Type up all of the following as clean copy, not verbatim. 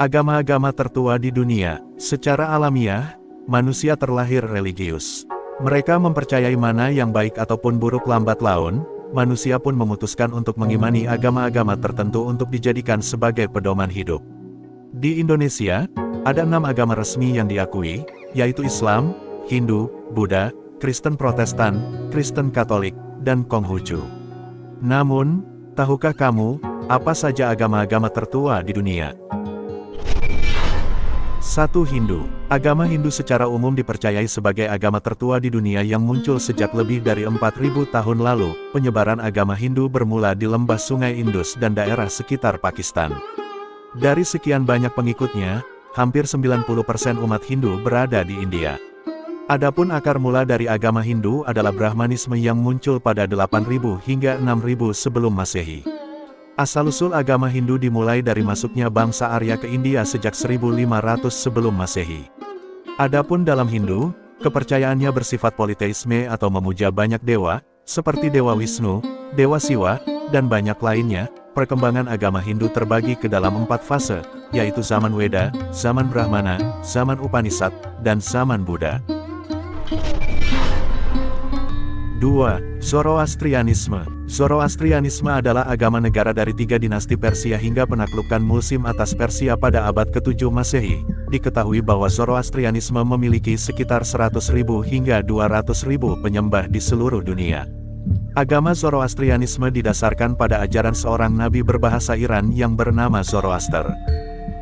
Agama-agama tertua di dunia, secara alamiah, manusia terlahir religius. Mereka mempercayai mana yang baik ataupun buruk lambat laun, manusia pun memutuskan untuk mengimani agama-agama tertentu untuk dijadikan sebagai pedoman hidup. Di Indonesia, ada 6 agama resmi yang diakui, yaitu Islam, Hindu, Buddha, Kristen Protestan, Kristen Katolik, dan Konghucu. Namun, tahukah kamu, apa saja agama-agama tertua di dunia? 1. Hindu. Agama Hindu secara umum dipercayai sebagai agama tertua di dunia yang muncul sejak lebih dari 4.000 tahun lalu. Penyebaran agama Hindu bermula di lembah Sungai Indus dan daerah sekitar Pakistan. Dari sekian banyak pengikutnya, hampir 90% umat Hindu berada di India. Adapun akar mula dari agama Hindu adalah Brahmanisme yang muncul pada 8.000 hingga 6.000 sebelum Masehi. Asal-usul agama Hindu dimulai dari masuknya bangsa Arya ke India sejak 1500 sebelum Masehi. Adapun dalam Hindu, kepercayaannya bersifat politeisme atau memuja banyak dewa, seperti Dewa Wisnu, Dewa Siwa, dan banyak lainnya. Perkembangan agama Hindu terbagi ke dalam 4 fase, yaitu zaman Weda, zaman Brahmana, zaman Upanishad, dan zaman Buddha. 2. Zoroastrianisme. Zoroastrianisme adalah agama negara dari 3 dinasti Persia hingga penaklukan Muslim atas Persia pada abad ke-7 Masehi. Diketahui bahwa Zoroastrianisme memiliki sekitar 100.000 hingga 200.000 penyembah di seluruh dunia. Agama Zoroastrianisme didasarkan pada ajaran seorang nabi berbahasa Iran yang bernama Zoroaster.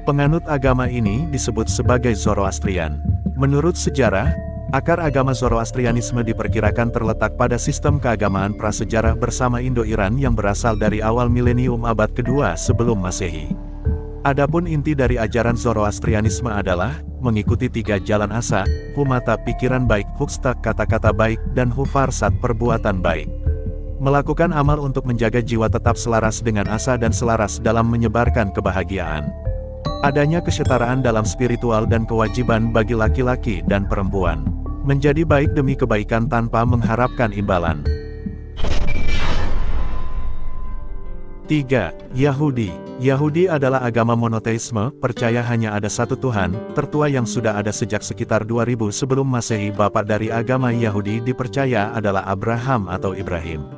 Penganut agama ini disebut sebagai Zoroastrian. Menurut sejarah, akar agama Zoroastrianisme diperkirakan terletak pada sistem keagamaan prasejarah bersama Indo-Iran yang berasal dari awal milenium abad kedua sebelum Masehi. Adapun inti dari ajaran Zoroastrianisme adalah mengikuti 3 jalan asa, humata pikiran baik, huksta kata-kata baik, dan hufarsat perbuatan baik. Melakukan amal untuk menjaga jiwa tetap selaras dengan asa dan selaras dalam menyebarkan kebahagiaan. Adanya kesetaraan dalam spiritual dan kewajiban bagi laki-laki dan perempuan. Menjadi baik demi kebaikan tanpa mengharapkan imbalan. 3. Yahudi. Yahudi adalah agama monoteisme, percaya hanya ada satu Tuhan, tertua yang sudah ada sejak sekitar 2000 sebelum Masehi. Bapak dari agama Yahudi dipercaya adalah Abraham atau Ibrahim.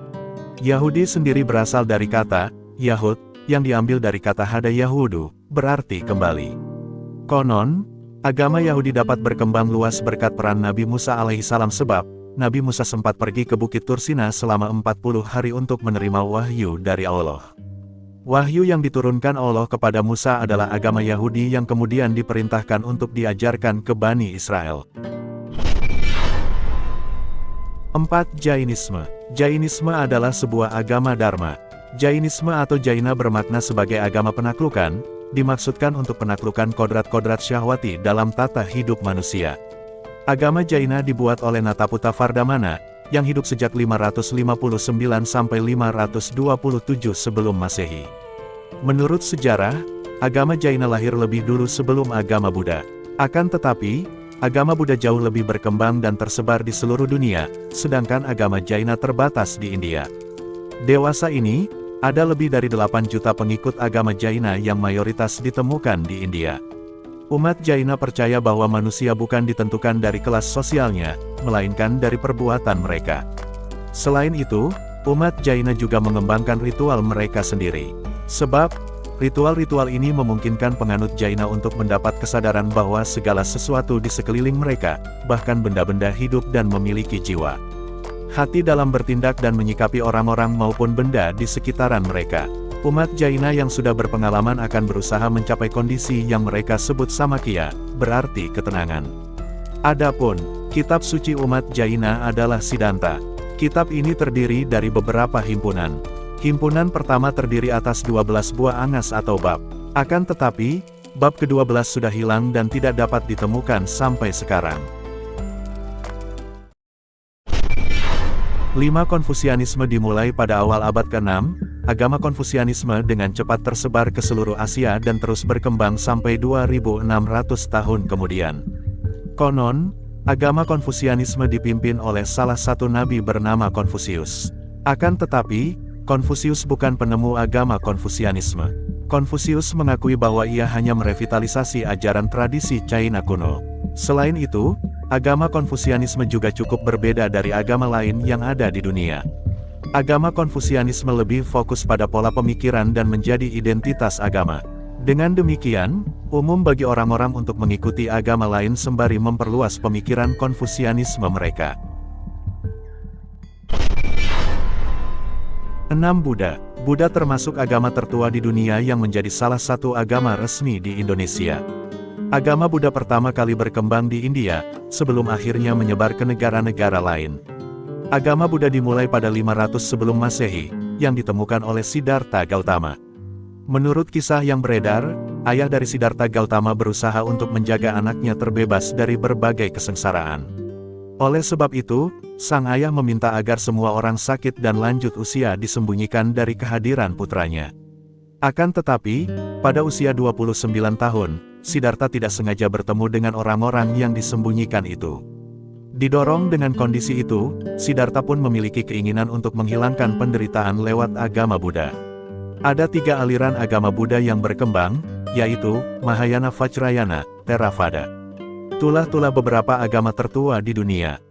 Yahudi sendiri berasal dari kata Yahud, yang diambil dari kata hada Yahudu, berarti kembali. Konon, agama Yahudi dapat berkembang luas berkat peran Nabi Musa alaihissalam sebab, Nabi Musa sempat pergi ke Bukit Tursina selama 40 hari untuk menerima wahyu dari Allah. Wahyu yang diturunkan Allah kepada Musa adalah agama Yahudi yang kemudian diperintahkan untuk diajarkan ke Bani Israel. 4. Jainisme. Jainisme adalah sebuah agama Dharma. Jainisme atau Jaina bermakna sebagai agama penaklukan, dimaksudkan untuk penaklukan kodrat-kodrat syahwati dalam tata hidup manusia. Agama Jaina dibuat oleh Nataputa Vardhamana, yang hidup sejak 559 sampai 527 sebelum Masehi. Menurut sejarah, agama Jaina lahir lebih dulu sebelum agama Buddha. Akan tetapi, agama Buddha jauh lebih berkembang dan tersebar di seluruh dunia, sedangkan agama Jaina terbatas di India. Dewasa ini, ada lebih dari 8 juta pengikut agama Jaina yang mayoritas ditemukan di India. Umat Jaina percaya bahwa manusia bukan ditentukan dari kelas sosialnya, melainkan dari perbuatan mereka. Selain itu, umat Jaina juga mengembangkan ritual mereka sendiri. Sebab, ritual-ritual ini memungkinkan penganut Jaina untuk mendapat kesadaran bahwa segala sesuatu di sekeliling mereka, bahkan benda-benda hidup dan memiliki jiwa. Hati dalam bertindak dan menyikapi orang-orang maupun benda di sekitaran mereka. Umat Jaina yang sudah berpengalaman akan berusaha mencapai kondisi yang mereka sebut samakya, berarti ketenangan. Adapun, kitab suci umat Jaina adalah Siddhanta. Kitab ini terdiri dari beberapa himpunan. Himpunan pertama terdiri atas 12 buah angas atau bab. Akan tetapi, bab ke-12 sudah hilang dan tidak dapat ditemukan sampai sekarang. 5. Konfusianisme dimulai pada awal abad ke-6, agama Konfusianisme dengan cepat tersebar ke seluruh Asia dan terus berkembang sampai 2600 tahun kemudian. Konon, agama Konfusianisme dipimpin oleh salah satu nabi bernama Konfusius. Akan tetapi, Konfusius bukan penemu agama Konfusianisme. Konfusius mengakui bahwa ia hanya merevitalisasi ajaran tradisi China kuno. Selain itu, agama Konfusianisme juga cukup berbeda dari agama lain yang ada di dunia. Agama Konfusianisme lebih fokus pada pola pemikiran dan menjadi identitas agama. Dengan demikian, umum bagi orang-orang untuk mengikuti agama lain sembari memperluas pemikiran Konfusianisme mereka. 6. Buddha. Buddha termasuk agama tertua di dunia yang menjadi salah satu agama resmi di Indonesia. Agama Buddha pertama kali berkembang di India, sebelum akhirnya menyebar ke negara-negara lain. Agama Buddha dimulai pada 500 sebelum Masehi, yang ditemukan oleh Siddhartha Gautama. Menurut kisah yang beredar, ayah dari Siddhartha Gautama berusaha untuk menjaga anaknya terbebas dari berbagai kesengsaraan. Oleh sebab itu, sang ayah meminta agar semua orang sakit dan lanjut usia disembunyikan dari kehadiran putranya. Akan tetapi, pada usia 29 tahun, Siddhartha tidak sengaja bertemu dengan orang-orang yang disembunyikan itu. Didorong dengan kondisi itu, Siddhartha pun memiliki keinginan untuk menghilangkan penderitaan lewat agama Buddha. Ada 3 aliran agama Buddha yang berkembang, yaitu Mahayana, Vajrayana, Theravada. Itulah beberapa agama tertua di dunia.